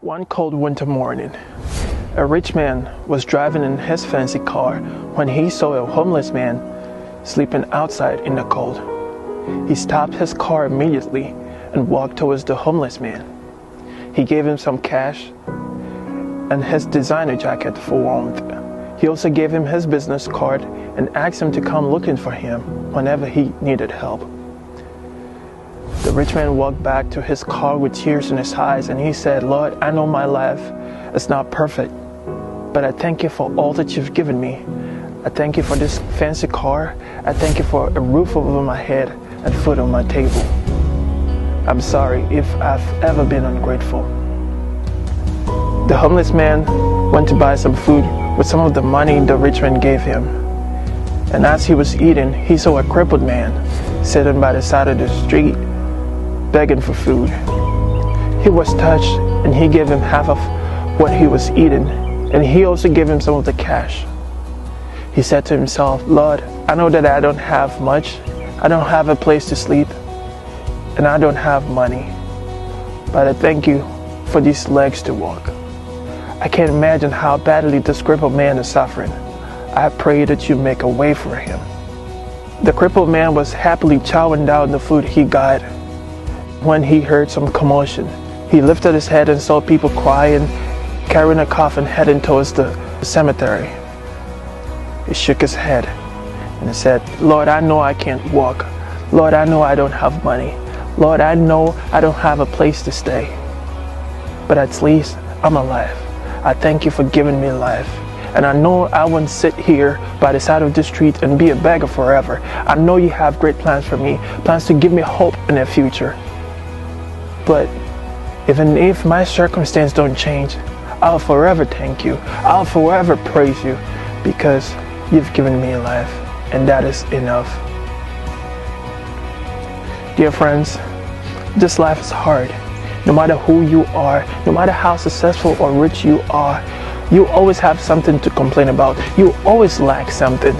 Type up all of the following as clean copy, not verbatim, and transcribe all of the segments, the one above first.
One cold winter morning, a rich man was driving in his fancy car when he saw a homeless man sleeping outside in the cold. He stopped his car immediately and walked towards the homeless man. He gave him some cash and his designer jacket for warmth. He also gave him his business card and asked him to come looking for him whenever he needed help. The rich man walked back to his car with tears in his eyes, and he said, "Lord, I know my life is not perfect, but I thank you for all that you've given me. I thank you for this fancy car. I thank you for a roof over my head and food on my table. I'm sorry if I've ever been ungrateful." The homeless man went to buy some food with some of the money the rich man gave him. And as he was eating, he saw a crippled man sitting by the side of the street, begging for food. He was touched, and he gave him half of what he was eating, and he also gave him some of the cash. He said to himself, "Lord, I know that I don't have much. I don't have a place to sleep, and I don't have money, but I thank you for these legs to walk. I can't imagine how badly this crippled man is suffering. I pray that you make a way for him." The crippled man was happily chowing down the food he got when he heard some commotion. He lifted his head and saw people crying, carrying a coffin heading towards the cemetery. He shook his head and he said, "Lord, I know I can't walk. Lord, I know I don't have money. Lord, I know I don't have a place to stay. But at least I'm alive. I thank you for giving me life. And I know I won't sit here by the side of the street and be a beggar forever. I know you have great plans for me, plans to give me hope in the future. But even if my circumstances don't change, I'll forever thank you. I'll forever praise you because you've given me life, and that is enough." Dear friends, this life is hard. No matter who you are, no matter how successful or rich you are, you always have something to complain about. You always lack something.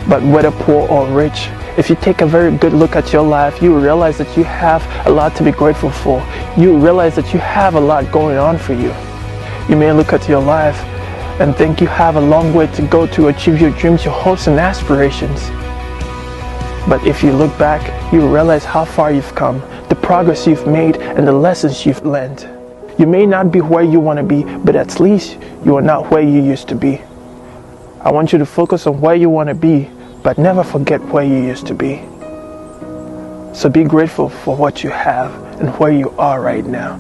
But whether poor or rich, if you take a very good look at your life, you realize that you have a lot to be grateful for. You realize that you have a lot going on for you. You may look at your life and think you have a long way to go to achieve your dreams, your hopes and aspirations. But if you look back, you realize how far you've come, the progress you've made, and the lessons you've learned. You may not be where you want to be, but at least you are not where you used to be. I want you to focus on where you want to be, but never forget where you used to be. So be grateful for what you have and where you are right now,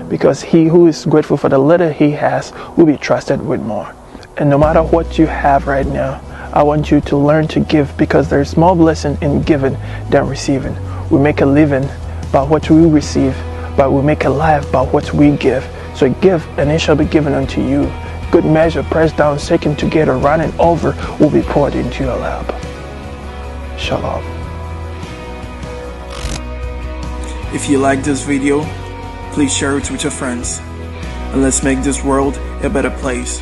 because he who is grateful for the little he has will be trusted with more. And no matter what you have right now, I want you to learn to give, because there is more blessing in giving than receiving. We make a living by what we receive, but we make a life by what we give. So give, and it shall be given unto you. Good measure, pressed down, shaken together, running over, will be poured into your lap. Shalom. If you like this video, please share it with your friends, and let's make this world a better place.